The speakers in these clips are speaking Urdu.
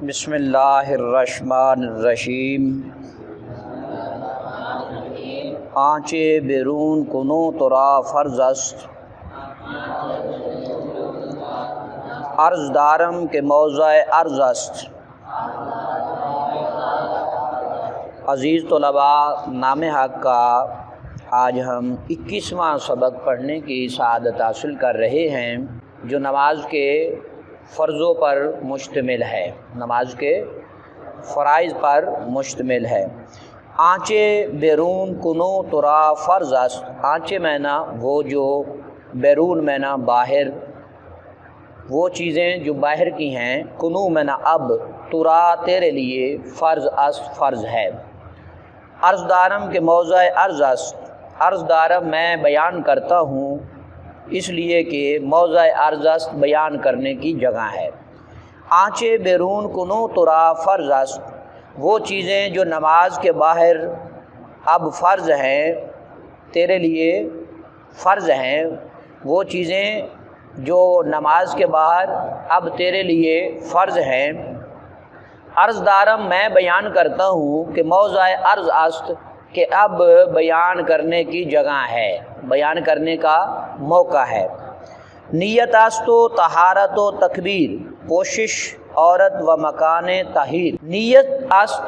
بسم اللہ الرحمن الرحیم۔ آنچے بیرون کنو ترا فرض است، عرض دارم کے موضع عرض است۔ عزیز طلباء، نام حق کا آج ہم 21واں سبق پڑھنے کی سعادت حاصل کر رہے ہیں، جو نماز کے فرضوں پر مشتمل ہے، نماز کے فرائض پر مشتمل ہے۔ آنچے بیرون کنو ترا فرض است، آنچے مینا وہ جو، بیرون مینا باہر، وہ چیزیں جو باہر کی ہیں، کنو مینا اب، ترا تیرے لیے، فرض است فرض ہے۔ عرض دارم کے موضع عرض است، عرض دارم میں بیان کرتا ہوں، اس لیے کہ موضع عرض است بیان کرنے کی جگہ ہے۔ آنچے بیرون کنو ترا فرض است، وہ چیزیں جو نماز کے باہر اب فرض ہیں، تیرے لیے فرض ہیں، وہ چیزیں جو نماز کے باہر اب تیرے لیے فرض ہیں۔ عرض دارم میں بیان کرتا ہوں کہ موضع عرض است، کہ اب بیان کرنے کی جگہ ہے، بیان کرنے کا موقع ہے۔ نیت است و طہارت و تکبیر، کوشش عورت و مکان طہیر۔ نیت است،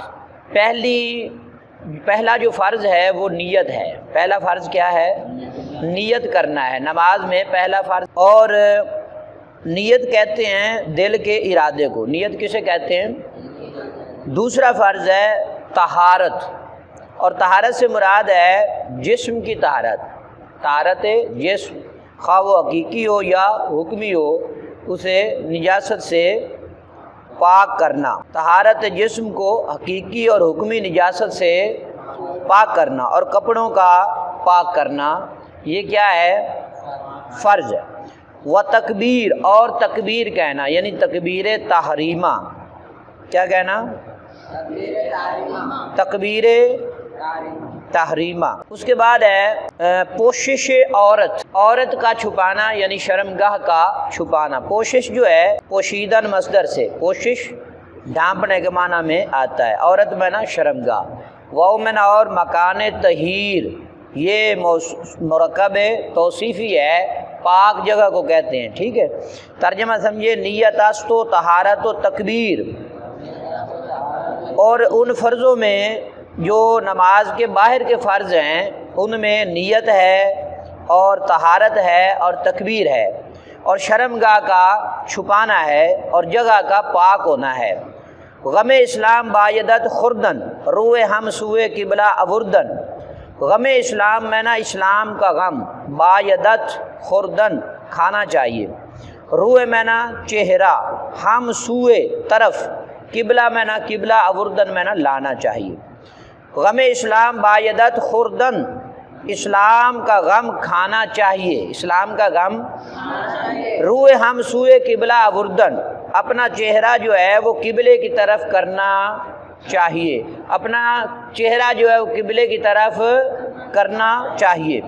پہلا جو فرض ہے وہ نیت ہے۔ پہلا فرض کیا ہے؟ نیت کرنا ہے نماز میں، پہلا فرض۔ اور نیت کہتے ہیں دل کے ارادے کو، نیت کسے کہتے ہیں؟ دوسرا فرض ہے طہارت، اور طہارت سے مراد ہے جسم کی طہارت، طہارت جسم، خواہ وہ حقیقی ہو یا حکمی ہو، اسے نجاست سے پاک کرنا۔ طہارت جسم کو حقیقی اور حکمی نجاست سے پاک کرنا، اور کپڑوں کا پاک کرنا، یہ کیا ہے؟ فرض ہے۔ و تکبیر، اور تکبیر کہنا، یعنی تکبیر تحریمہ۔ کیا کہنا؟ تکبیر تحریمہ۔ اس کے بعد ہے پوشش عورت، عورت کا چھپانا، یعنی شرمگاہ کا چھپانا۔ پوشش جو ہے پوشیدن مصدر سے، پوشش ڈھانپنے کے معنی میں آتا ہے، عورت میں نا شرمگاہ۔ واو میں نا اور مکان طہیر، یہ مرکب توصیفی ہے، پاک جگہ کو کہتے ہیں، ٹھیک ہے۔ ترجمہ سمجھے، نیت است و طہارت و تکبیر۔ اور ان فرضوں میں جو نماز کے باہر کے فرض ہیں، ان میں نیت ہے اور طہارت ہے اور تکبیر ہے، اور شرمگاہ کا چھپانا ہے، اور جگہ کا پاک ہونا ہے۔ غم اسلام بایدت خوردن، روئے ہم سوئے قبلہ اوردن۔ غم اسلام میں نا اسلام کا غم، بایدت خوردن کھانا چاہیے، روئے میں نا چہرہ، ہم سوئے طرف، قبلہ میں نا قبلہ، اوردن میں نا لانا چاہیے۔ غم اسلام بایدت خوردن، اسلام کا غم کھانا چاہیے، اسلام کا غم۔ روئے ہم سوئے قبلہ اوردن، اپنا چہرہ جو ہے وہ قبلے کی طرف کرنا چاہیے، اپنا چہرہ جو ہے وہ قبلے کی طرف کرنا چاہیے۔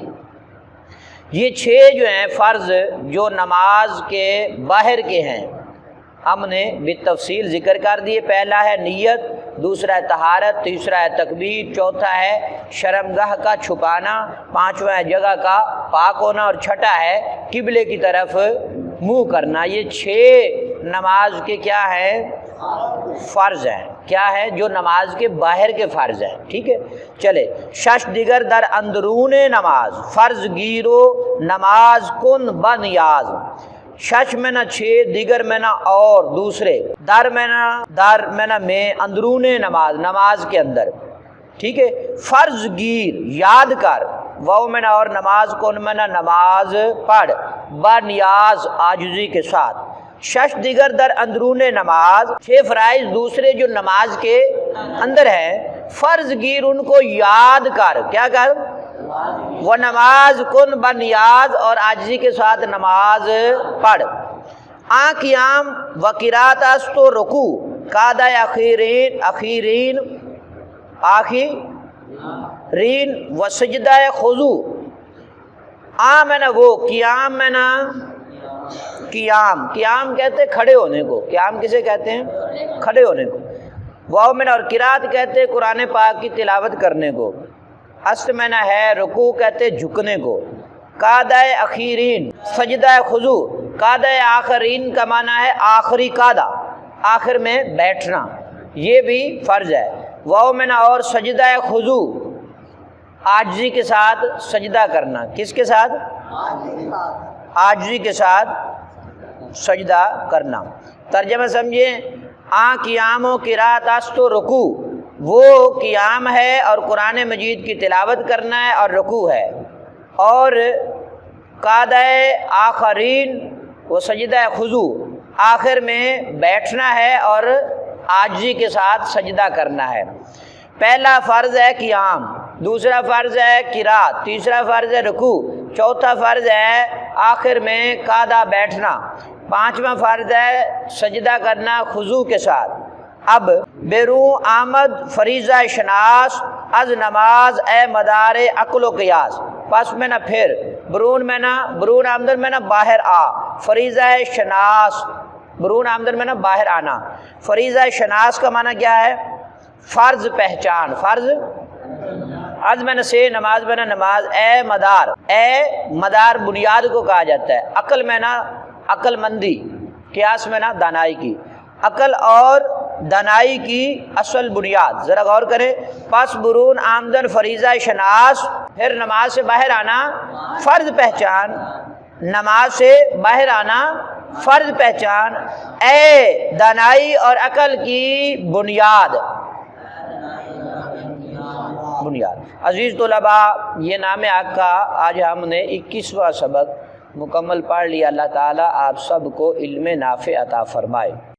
یہ 6 جو ہیں فرض جو نماز کے باہر کے ہیں، ہم نے بالتفصیل ذکر کر دیے۔ پہلا ہے نیت، دوسرا ہے طہارت، تیسرا ہے تکبیر، چوتھا ہے شرمگاہ کا چھپانا، پانچواں ہے جگہ کا پاک ہونا، اور چھٹا ہے قبلے کی طرف منہ کرنا۔ یہ 6 نماز کے کیا ہیں؟ فرض ہیں۔ کیا ہے؟ جو نماز کے باہر کے فرض ہیں، ٹھیک ہے۔ چلے، شش دیگر در اندرون نماز، فرض گیرو نماز کن بنیاز۔ شش میں نا 6، دیگر میں نا اور دوسرے، در میں نا میں، اندرون نماز، نماز کے اندر، ٹھیک ہے۔ فرض گیر، یاد کر، واو میں نا اور نماز کن میں نا نماز پڑھ، با نیاز عاجزی کے ساتھ۔ شش دیگر در اندرون نماز، 6 فرائض دوسرے جو نماز کے اندر ہیں، فرض گیر ان کو یاد کر، کیا کر؟ وہ نماز کن بنیاز، اور عاجزی کے ساتھ نماز پڑھ۔ قیام و قرات است و رکوع، قادہ آخرین و سجدہ خضوع۔ میں نا وہ، قیام میں نا قیام، قیام کہتے ہیں کھڑے ہونے کو، قیام کسے کہتے ہیں؟ کھڑے ہونے کو۔ واو میں اور قرات کہتے ہیں قرآن پاک کی تلاوت کرنے کو۔ استمنا ہے رکوع کہتے ہیں جھکنے کو۔ قعدہ اخیرین سجدہ خضوع، قعدہ آخرین کا معنی ہے آخری قعدہ، آخر میں بیٹھنا، یہ بھی فرض ہے۔ واو میں اور سجدہ خضوع عاجزی کے ساتھ سجدہ کرنا، کس کے ساتھ؟ عاجزی کے ساتھ سجدہ کرنا۔ ترجمہ سمجھیں، قیام و قرات است و رکوع، وہ قیام ہے اور قرآن مجید کی تلاوت کرنا ہے اور رکوع ہے، اور قعدہ آخرین وہ سجدہ خضوع، آخر میں بیٹھنا ہے اور عاجزی کے ساتھ سجدہ کرنا ہے۔ پہلا فرض ہے قیام، دوسرا فرض ہے قرات، تیسرا فرض ہے رکوع، چوتھا فرض ہے آخر میں قعدہ بیٹھنا، پانچواں فرض ہے سجدہ کرنا خضوع کے ساتھ۔ اب بیرون آمد فریضہ شناس از نماز اے مدار عقل و قیاس، پس میں نہ پھر برون میں نہ، برون آمدن میں نہ باہر آ، فریضہ شناس، برون آمدن میں نہ باہر آنا۔ فریضہ شناس کا معنی کیا ہے؟ فرض پہچان، فرض از میں نہ سے نماز میں نہ نماز، اے مدار، اے مدار بنیاد کو کہا جاتا ہے، عقل میں نہ عقل مندی، قیاس میں نہ دانائی کی، عقل اور دانائی کی اصل بنیاد، ذرا غور کریں۔ پس برون آمدن فریضہ شناس، پھر نماز سے باہر آنا فرض پہچان، نماز سے باہر آنا فرض پہچان، اے دانائی اور عقل کی بنیاد، بنیاد۔ عزیز طلباء، یہ نام حق کا آج ہم نے 21واں سبق مکمل پڑھ لیا۔ اللہ تعالیٰ آپ سب کو علم نافع عطا فرمائے۔